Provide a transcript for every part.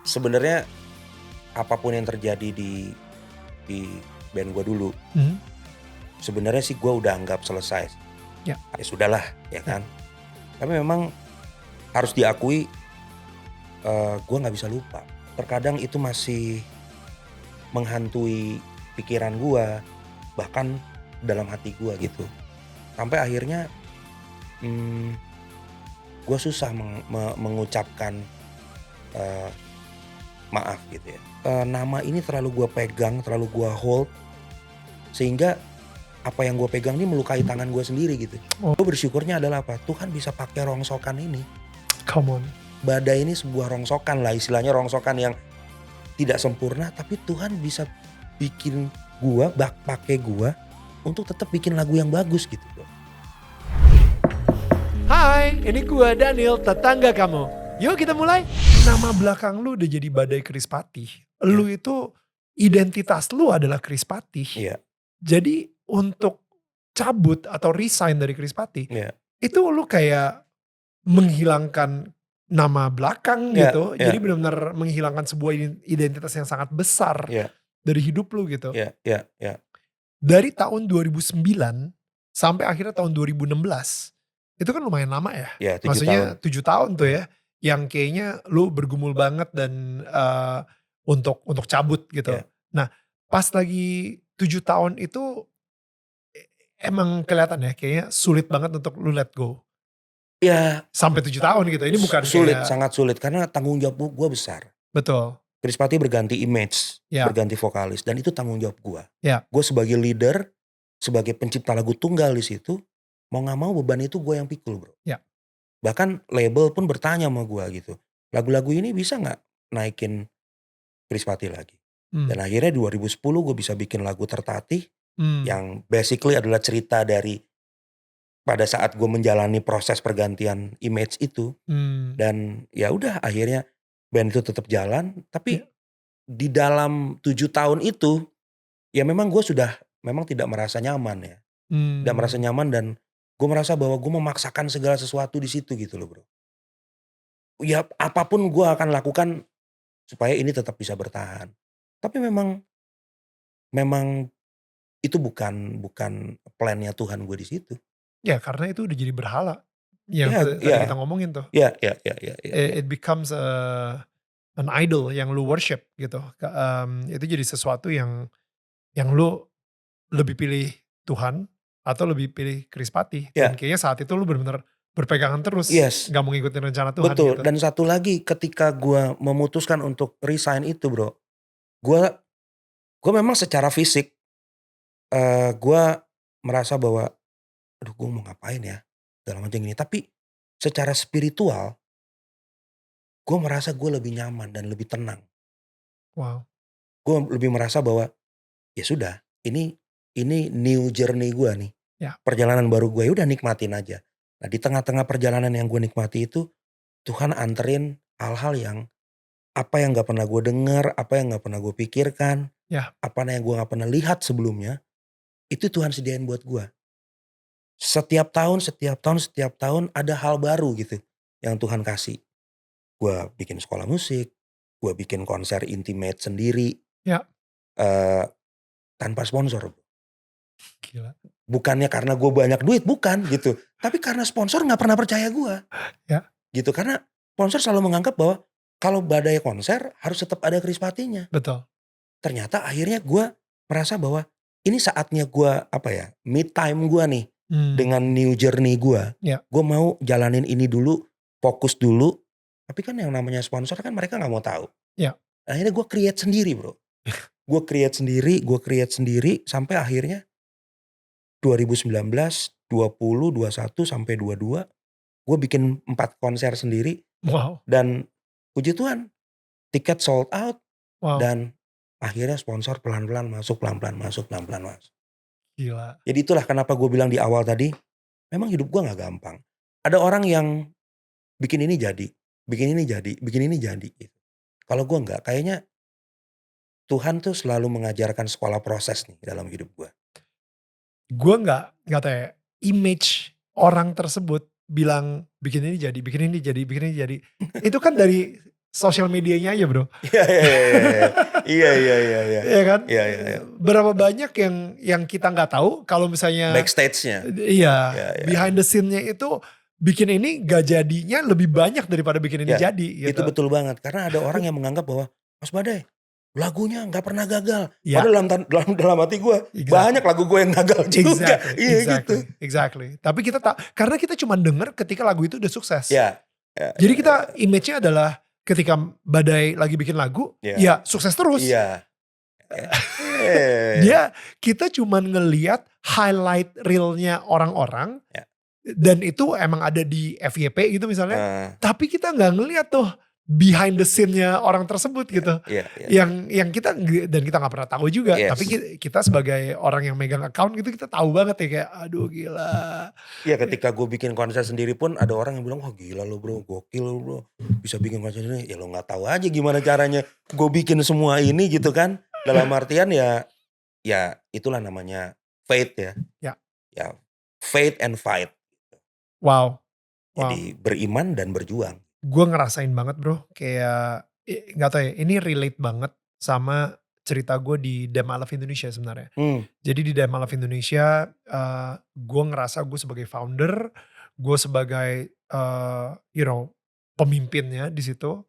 Sebenarnya apapun yang terjadi di band gue dulu, Mhm. sebenarnya sih gue udah anggap selesai. Ya. Ya sudahlah, ya kan. Tapi memang harus diakui, gue nggak bisa lupa. Terkadang itu masih menghantui pikiran gue, bahkan dalam hati gue gitu. Sampai akhirnya gue susah mengucapkan maaf gitu ya. Nama ini terlalu gue pegang, terlalu gue hold, sehingga apa yang gue pegang ini melukai tangan gue sendiri gitu. Oh. Gue bersyukurnya adalah apa? Tuhan bisa pakai rongsokan ini. Come on. Badai ini sebuah rongsokan lah, istilahnya rongsokan yang tidak sempurna, tapi Tuhan bisa bikin gua, pakai gua untuk tetap bikin lagu yang bagus gitu bro. Hai, ini gua Daniel, tetangga kamu. Yuk kita mulai. Nama belakang lu udah jadi Badai Krispatih. Lu itu identitas lu adalah Krispatih. Iya. Jadi untuk cabut atau resign dari Krispatih, Iya. itu lu kayak menghilangkan nama belakang Iya, gitu. iya. Jadi benar-benar menghilangkan sebuah identitas yang sangat besar Iya. dari hidup lu gitu. Iya, iya, iya. Dari tahun 2009 sampai akhirnya tahun 2016, itu kan lumayan lama ya. Iya, 7 Maksudnya tahun. 7 tahun tuh ya, yang kayaknya lu bergumul banget dan untuk cabut gitu. Iya. Nah, pas lagi 7 tahun itu emang kelihatan ya kayaknya sulit banget untuk lu let go. Iya. Sampai 7 tahun gitu, ini bukan Sulit, kayak sangat sulit karena tanggung jawab gua besar. betul. Krispatih berganti image, Ya. berganti vokalis, dan itu tanggung jawab gua. Ya. Gue sebagai leader, sebagai pencipta lagu tunggal di situ, mau nggak mau beban itu gue yang pikul bro. Ya. Bahkan label pun bertanya sama gue gitu, lagu-lagu ini bisa nggak naikin Krispatih lagi. Dan akhirnya 2010 gue bisa bikin lagu Tertatih, yang basically adalah cerita dari pada saat gue menjalani proses pergantian image itu. Dan ya udah akhirnya band itu tetap jalan, tapi di dalam 7 tahun itu, ya memang gue sudah memang tidak merasa nyaman ya. Tidak merasa nyaman dan gue merasa bahwa gue memaksakan segala sesuatu di situ gitu loh bro. Ya apapun gue akan lakukan supaya ini tetap bisa bertahan. Tapi memang itu bukan plannya Tuhan gue di situ. Ya karena itu udah jadi berhala. Yang Iya, tadi iya. kita ngomongin tuh. Iya. It becomes an idol yang lu worship gitu. Itu jadi sesuatu yang lu lebih pilih Tuhan atau lebih pilih Krispatih. Dan Iya. kayaknya saat itu lu benar-benar berpegangan terus, Yes. gak mau ngikutin rencana Tuhan Betul. gitu. Dan satu lagi ketika gue memutuskan untuk resign itu bro, gue memang secara fisik gue merasa bahwa aduh gue mau ngapain ya dalam macam ini. Tapi secara spiritual gue merasa gue lebih nyaman dan lebih tenang. Wow. Gue lebih merasa bahwa ya sudah ini new journey gue nih. Ya. Perjalanan baru gue, ya udah nikmatin aja. Nah di tengah-tengah perjalanan yang gue nikmati itu Tuhan anterin hal-hal yang apa yang gak pernah gue dengar, apa yang gak pernah gue pikirkan, Ya. apa yang gue gak pernah lihat sebelumnya, itu Tuhan sediain buat gue. Setiap tahun ada hal baru gitu yang Tuhan kasih. Gue bikin sekolah musik, gue bikin konser intimate sendiri. Ya. Tanpa sponsor. Gila. Bukannya karena gue banyak duit, bukan gitu. Tapi karena sponsor gak pernah percaya gue. Ya. Gitu, karena sponsor selalu menganggap bahwa kalau Badai konser harus tetap ada Krispatinya. Betul. Ternyata akhirnya gue merasa bahwa ini saatnya gue mid time gue nih. Dengan new journey gue. Ya. Gue mau jalanin ini dulu, fokus dulu. Tapi kan yang namanya sponsor kan mereka gak mau tahu. Ya. Akhirnya gue create sendiri bro. Gue create sendiri sampai akhirnya 2019, 20, 21 sampai 22 gue bikin 4 konser sendiri. Wow. Dan puji Tuhan tiket sold out. Wow. Dan akhirnya sponsor pelan-pelan masuk. Gila. Jadi itulah kenapa gue bilang di awal tadi, memang hidup gue gak gampang. Ada orang yang bikin ini jadi. Gitu. Kalau gue enggak, kayaknya Tuhan tuh selalu mengajarkan sekolah proses nih dalam hidup gue. Gue gak tahu ya, image orang tersebut bilang bikin ini jadi. Itu kan dari sosial medianya aja bro. Iya iya iya iya iya iya iya Iya kan? iya iya iya. Berapa banyak yang kita nggak tahu kalau misalnya Backstage-nya. iya, Iya iya behind iya. the scene-nya itu bikin ini gak jadinya lebih banyak daripada bikin ini Ya, jadi itu gitu. betul banget karena ada orang yang menganggap bahwa Mas Badai lagunya nggak pernah gagal. Ya, Padahal dalam hati gue banyak exactly. lagu gue yang gagal juga. Exactly, Iya gitu. exactly, exactly. Tapi kita tak, karena kita cuma denger ketika lagu itu udah sukses. Ya, ya, Jadi ya, ya, kita image-nya adalah ketika Badai lagi bikin lagu, ya, ya sukses terus. iya. Eh, Dia, kita cuman ngeliat highlight reel-nya orang-orang, ya, dan itu emang ada di FYP gitu misalnya. eh, Tapi kita nggak ngeliat tuh behind the scene-nya orang tersebut ya, gitu. ya, ya, Yang kita, dan kita nggak pernah tahu juga. Tapi yes. kita sebagai orang yang megang account gitu, kita tahu banget ya kayak aduh gila. Iya ketika gue bikin konser sendiri pun ada orang yang bilang, wah gila lo bro, gokil lo bro, bisa bikin konser sendiri. Ya lo nggak tahu aja gimana caranya gue bikin semua ini gitu kan. Dalam artian ya, ya itulah namanya faith ya. Ya, Ya faith and fight. wow, wow. Jadi beriman dan berjuang. Gue ngerasain banget bro, kayak nggak tahu ya, ini relate banget sama cerita gue di Dem I Love Indonesia sebenarnya. Hmm, Jadi di Dem I Love Indonesia, gue ngerasa gue sebagai founder, gue sebagai pemimpinnya di situ.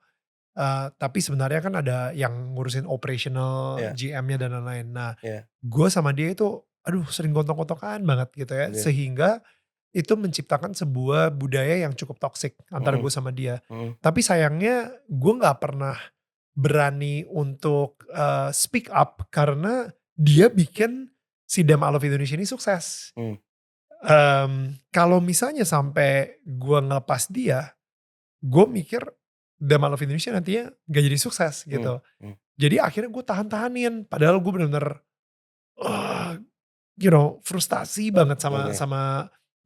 Tapi sebenarnya kan ada yang ngurusin operational, ya, GM-nya dan lain-lain. Nah, ya, gue sama dia itu, aduh sering gontok-gontokan banget gitu ya. ya. Sehingga itu menciptakan sebuah budaya yang cukup toksik antara Hmm, gue sama dia. hmm, Tapi sayangnya gue nggak pernah berani untuk speak up karena dia bikin si Dem I Love Indonesia ini sukses. hmm, Kalau misalnya sampai gue ngelepas dia, gue mikir Dem I Love Indonesia nantinya gak jadi sukses hmm, gitu. hmm. Jadi akhirnya gue tahan-tahanin. Padahal gue bener-bener ah, frustasi banget sama Oke. sama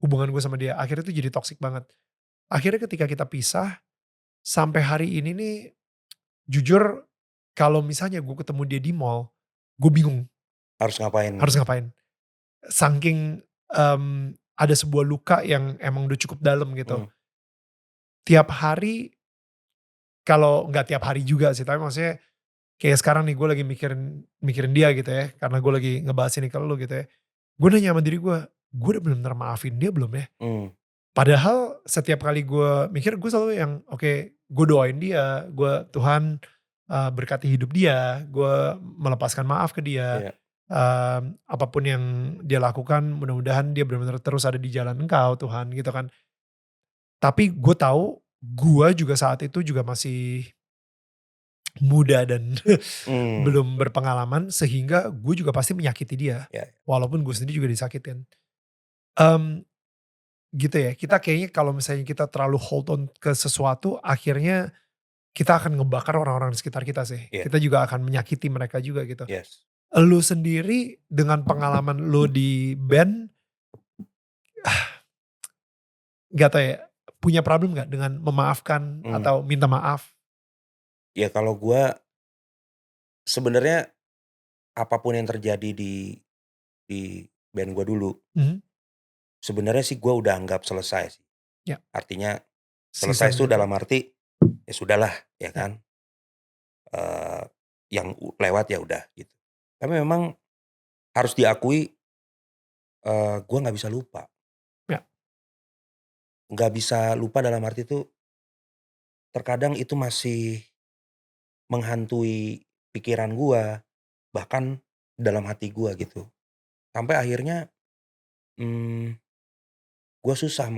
hubungan gue sama dia. Akhirnya itu jadi toxic banget. Akhirnya ketika kita pisah, sampai hari ini nih jujur kalau misalnya gue ketemu dia di mall, gue bingung Harus ngapain harus gitu. ngapain. Saking ada sebuah luka yang emang udah cukup dalam gitu. Hmm, Tiap hari, kalau nggak tiap hari juga sih, tapi maksudnya kayak sekarang nih gue lagi mikirin mikirin dia gitu ya, karena gue lagi ngebahas ini ke lu gitu ya. Gue nanya sama diri gue udah bener-bener maafin dia belum ya? hmm, Padahal setiap kali gue mikir, gue selalu yang oke, gue doain dia, gue Tuhan berkati hidup dia, gue melepaskan maaf ke dia, iya. apapun yang dia lakukan mudah-mudahan dia benar-benar terus ada di jalan Engkau Tuhan gitu kan. Tapi gue tahu gue juga saat itu juga masih muda dan Hmm, belum berpengalaman sehingga gue juga pasti menyakiti dia. ya, Walaupun gue sendiri juga disakitin. Mmm, gitu ya, kita kayaknya kalau misalnya kita terlalu hold on ke sesuatu, akhirnya kita akan ngebakar orang-orang di sekitar kita sih. iya, Kita juga akan menyakiti mereka juga gitu. yes. Lu sendiri dengan pengalaman lu di band, nggak tahu ya, punya problem nggak dengan memaafkan Hmm. atau minta maaf? Ya kalau gue sebenarnya apapun yang terjadi di band gue dulu, Mhm, sebenarnya sih gue udah anggap selesai sih. ya, Artinya selesai season itu itu, dalam arti ya sudahlah ya ya, kan. Yang lewat ya udah gitu. Tapi memang harus diakui, gue nggak bisa lupa. ya, Nggak bisa lupa dalam arti itu terkadang itu masih menghantui pikiran gua, bahkan dalam hati gua gitu. Sampai akhirnya, mmm, gua susah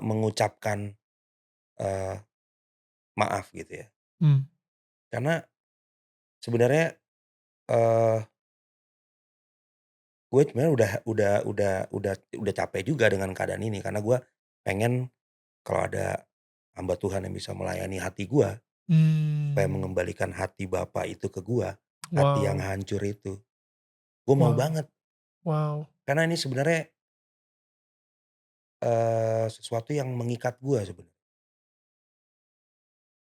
mengucapkan, eee, maaf gitu ya. mmm, Karena sebenarnya, eee, gue sebenarnya udah capek juga dengan keadaan ini karena gua pengen kalau ada hamba Tuhan yang bisa melayani hati gua, supaya mmm, mengembalikan hati Bapa itu ke gua, hati yang wow, hancur itu. Gua mau wow, banget, wow, karena ini sebenarnya, sesuatu yang mengikat gua sebenarnya.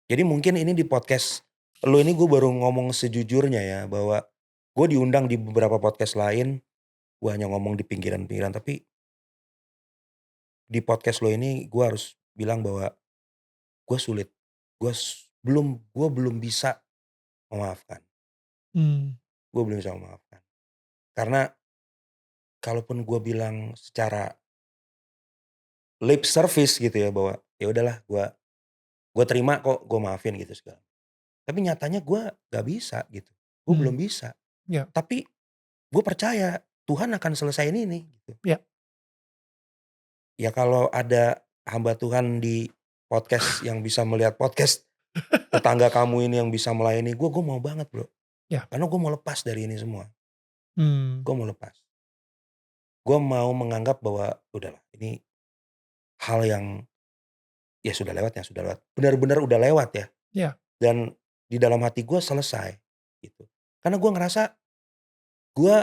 Jadi mungkin ini di podcast lu ini gue baru ngomong sejujurnya ya, bahwa gue diundang di beberapa podcast lain, gue hanya ngomong di pinggiran-pinggiran, tapi di podcast lo ini gue harus bilang bahwa gue sulit, gue gue belum bisa memaafkan. Gue belum bisa memaafkan. Karena kalaupun gue bilang secara lip service gitu ya bahwa ya udahlah gue terima kok, gue maafin gitu segala. Tapi nyatanya gue gak bisa gitu. Gue belum bisa. Ya. Tapi gue percaya Tuhan akan selesaiin ini gitu. Ya. Ya kalau ada hamba Tuhan di podcast yang bisa melihat podcast tetangga kamu ini yang bisa melayani gue mau banget bro. Ya. Karena gue mau lepas dari ini semua. Gue mau lepas. Gue mau menganggap bahwa udahlah ini hal yang ya sudah lewat ya sudah lewat. Benar-benar udah lewat ya. Ya. Dan di dalam hati gue selesai gitu. Karena gue ngerasa gue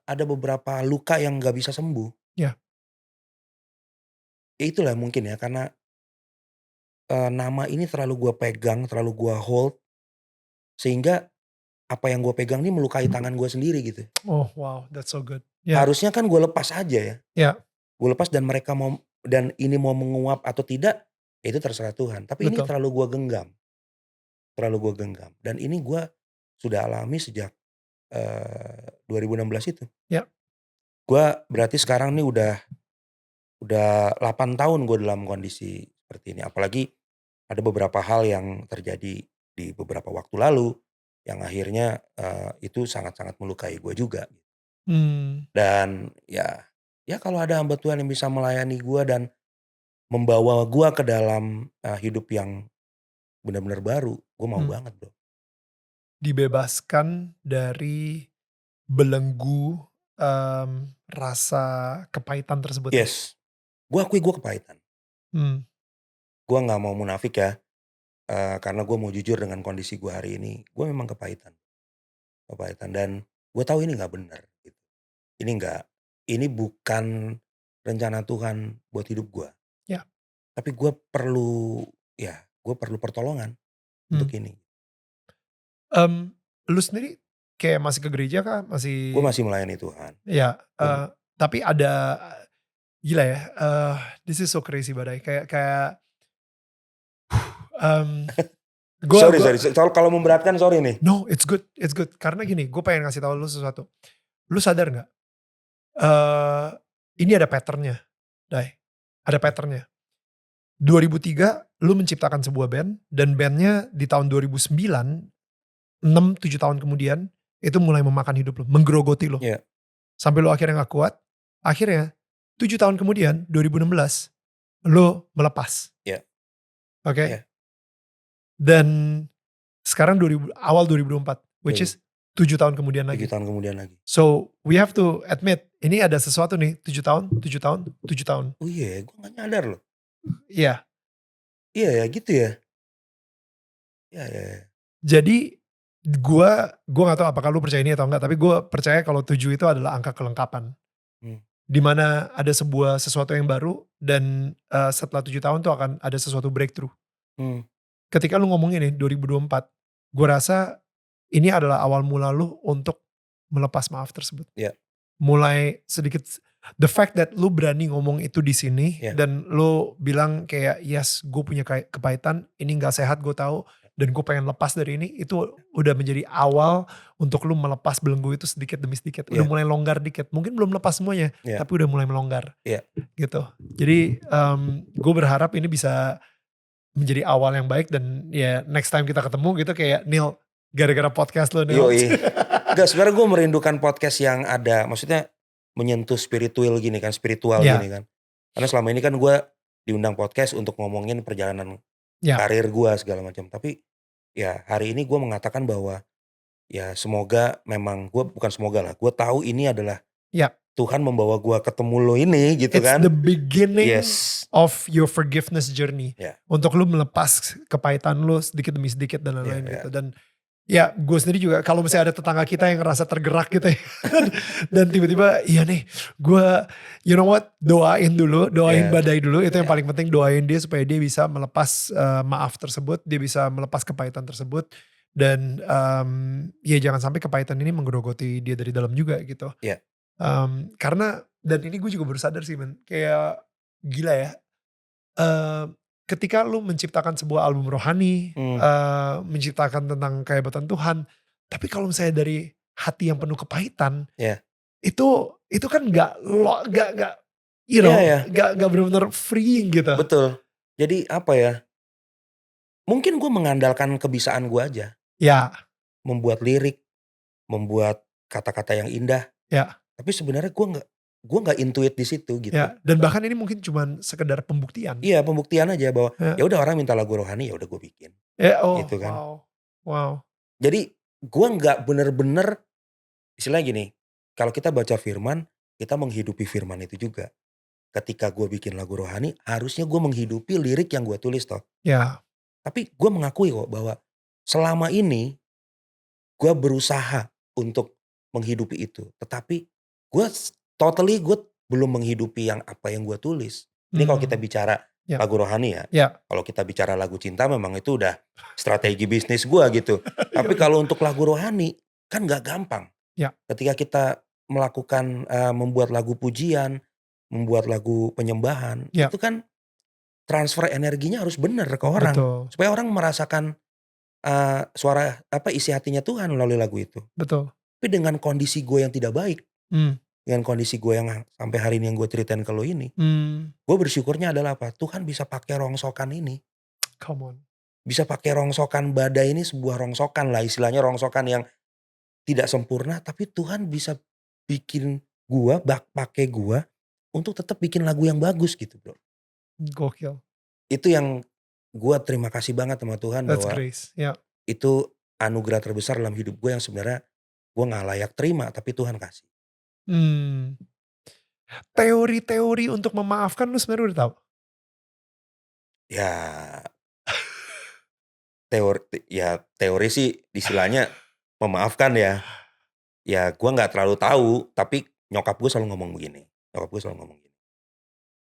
ada beberapa luka yang gak bisa sembuh. Ya. Ya itulah mungkin ya karena nama ini terlalu gue pegang, terlalu gue hold. Sehingga apa yang gue pegang ini melukai tangan gue sendiri gitu. Oh wow, that's so good. Ya. Harusnya kan gue lepas aja ya. Ya. Gue lepas dan mereka mau dan ini mau menguap atau tidak, ya itu terserah Tuhan. Tapi ini Betul. terlalu gue genggam. Terlalu gue genggam. Dan ini gue sudah alami sejak 2016 itu. Ya. Gue berarti sekarang nih udah 8 tahun gue dalam kondisi seperti ini. Apalagi ada beberapa hal yang terjadi di beberapa waktu lalu yang akhirnya itu sangat-sangat melukai gue juga. Dan ya kalau ada hamba Tuhan yang bisa melayani gue dan membawa gue ke dalam hidup yang benar-benar baru, gue mau banget bro. Dibebaskan dari belenggu rasa kepahitan tersebut ya? Yes, gue akui gue kepahitan. Gue gak mau munafik ya, karena gue mau jujur dengan kondisi gue hari ini, gue memang kepahitan dan gue tahu ini gak benar gitu. Ini bukan rencana Tuhan buat hidup gue. Ya. Tapi gue perlu pertolongan untuk ini. Lu sendiri kayak masih ke gereja kah? Gue masih melayani Tuhan. Ya, tapi ada gila ya, this is so crazy badai kayak sorry. Kalau memberatkan sorry nih. No, it's good. Karena gini, gue pengen ngasih tahu lu sesuatu. Lu sadar nggak? Ini ada patternnya, Dai. Ada patternnya. 2003 lu menciptakan sebuah band dan bandnya di tahun 2009, 6-7 tahun kemudian itu mulai memakan hidup lu, menggerogoti lu. Yeah. Sampai lu akhirnya gak kuat. Akhirnya 7 tahun kemudian 2016 lu melepas. Yeah. Oke. Yeah. Dan sekarang awal 2024, which is 7 tahun kemudian lagi. 7 tahun kemudian lagi. So we have to admit, ini ada sesuatu nih, 7 tahun. Oh iya, gue gak nyadar loh. Iya. Iya ya, gitu ya. Iya. Jadi gue gak tahu apakah lu percaya ini atau enggak, tapi gue percaya kalau 7 itu adalah angka kelengkapan. Dimana ada sesuatu yang baru dan setelah 7 tahun tuh akan ada sesuatu breakthrough. Ketika lu ngomongin nih 2024, gue rasa ini adalah awal mula lu untuk melepas maaf tersebut. Yeah. Mulai sedikit, the fact that lu berani ngomong itu di sini dan lu bilang kayak yes, gue punya kepahitan, ini gak sehat gue tahu dan gue pengen lepas dari ini, itu udah menjadi awal untuk lu melepas belenggu itu sedikit demi sedikit. Udah mulai longgar dikit, mungkin belum lepas semuanya, tapi udah mulai melonggar. Gitu. Jadi gue berharap ini bisa menjadi awal yang baik dan ya next time kita ketemu gitu kayak Neil, gara-gara podcast lo Neil. Enggak, sebenarnya gue merindukan podcast yang ada, maksudnya menyentuh spiritual gini kan, gini kan. Karena selama ini kan gue diundang podcast untuk ngomongin perjalanan karir gue segala macam. Tapi ya hari ini gue mengatakan bahwa ya semoga memang, gue tahu ini adalah Tuhan membawa gue ketemu lo ini gitu kan. It's the beginning of your forgiveness journey. Untuk lo melepas kepahitan lo sedikit demi sedikit dan lain-lain gitu. Dan ya gue sendiri juga kalau misalnya ada tetangga kita yang ngerasa tergerak gitu ya. Dan tiba-tiba iya nih gue, you know what, doain badai dulu. Itu yang paling penting, doain dia supaya dia bisa melepas maaf tersebut. Dia bisa melepas kepahitan tersebut. Dan ya jangan sampai kepahitan ini menggerogoti dia dari dalam juga gitu. Karena, dan ini gue juga baru sadar sih men, kayak gila ya. ketika lu menciptakan sebuah album rohani, menciptakan tentang kehebatan Tuhan, tapi kalau misalnya dari hati yang penuh kepahitan, Iya. itu kan nggak you Iya know, ya, nggak benar-benar freeing gitu. betul. Jadi apa ya, mungkin gue mengandalkan kebisaan gue aja, Ya, membuat lirik, membuat kata-kata yang indah, ya, tapi sebenarnya gue nggak intuit di situ gitu. ya. Dan bahkan ini mungkin cuman sekedar pembuktian. Iya, pembuktian aja bahwa Ya, ya udah orang minta lagu rohani, ya udah gue bikin, oh gitu kan. wow, wow. Jadi gue nggak bener-bener, istilahnya gini, kalau kita baca firman, kita menghidupi firman itu juga. Ketika gue bikin lagu rohani, harusnya gue menghidupi lirik yang gue tulis toh. Ya, Tapi gue mengakui kok bahwa selama ini gue berusaha untuk menghidupi itu. Tetapi gue belum menghidupi yang apa yang gue tulis. Ini kalau kita hmm, bicara ya, lagu rohani ya. ya. Kalau kita bicara lagu cinta memang itu udah strategi bisnis gue gitu. Ya Tapi udah. kalau untuk lagu rohani kan gak gampang. Ya, Ketika kita melakukan membuat lagu pujian, membuat lagu penyembahan, ya, itu kan transfer energinya harus bener ke orang. betul, Supaya orang merasakan suara isi hatinya Tuhan melalui lagu itu. betul. Tapi dengan kondisi gue yang tidak baik, Hmm, dengan kondisi gue yang sampai hari ini yang gue ceritain ke lo ini, hmm, gue bersyukurnya adalah apa? Tuhan bisa pakai rongsokan ini, come on. bisa pakai rongsokan badai ini, sebuah rongsokan lah istilahnya, rongsokan yang tidak sempurna, tapi Tuhan bisa bikin gue, pakai gue untuk tetap bikin lagu yang bagus gitu bro. Gokil. Itu yang gue terima kasih banget sama Tuhan That's bahwa grace. Ya. itu anugerah terbesar dalam hidup gue yang sebenarnya gue gak layak terima, tapi Tuhan kasih. Hmm. Teori-teori untuk memaafkan lu sebenarnya udah tahu? Ya teori sih istilahnya memaafkan ya. Ya gue nggak terlalu tahu, tapi nyokap gue selalu ngomong begini. Nyokap gue selalu ngomong gini.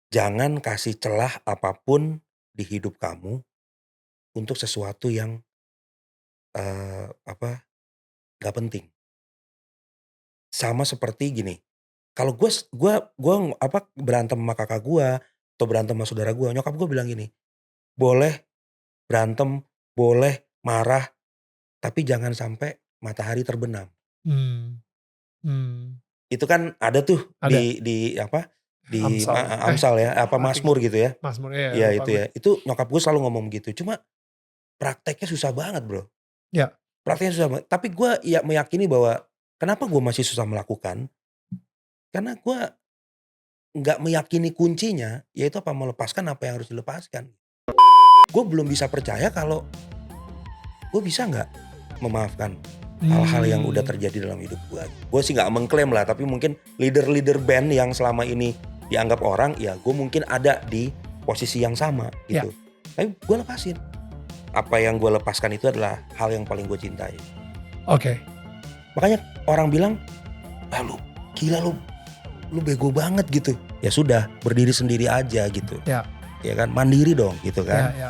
Jangan kasih celah apapun di hidup kamu untuk sesuatu yang nggak penting. Sama seperti gini. Kalau gue berantem sama kakak gue atau berantem sama saudara gue, nyokap gue bilang gini, boleh berantem, boleh marah, tapi jangan sampai matahari terbenam. Hmm, hmm. Itu kan ada tuh Ada. di Amsal. Amsal ya, Mati. Mazmur gitu ya. Mazmur, iya Iya lupa itu gue. ya. Itu nyokap gue selalu ngomong gitu. Cuma prakteknya susah banget bro. Ya, Prakteknya susah banget. Tapi gue ya meyakini bahwa kenapa gue masih susah melakukan. Karena gue nggak meyakini kuncinya. Yaitu apa, melepaskan apa yang harus dilepaskan. Gue belum bisa percaya kalau gue bisa nggak memaafkan hal-hal yang udah terjadi dalam hidup gue. Gue sih nggak mengklaim lah, tapi mungkin leader-leader band yang selama ini dianggap orang, ya gue mungkin ada di posisi yang sama Ya. gitu. Tapi gue lepasin. Apa yang gue lepaskan itu adalah hal yang paling gue cintai. Oke. Makanya orang bilang, ah lu gila lu bego banget gitu. Ya sudah, berdiri sendiri aja gitu. Ya. Ya kan, mandiri dong gitu Ya, kan. ya.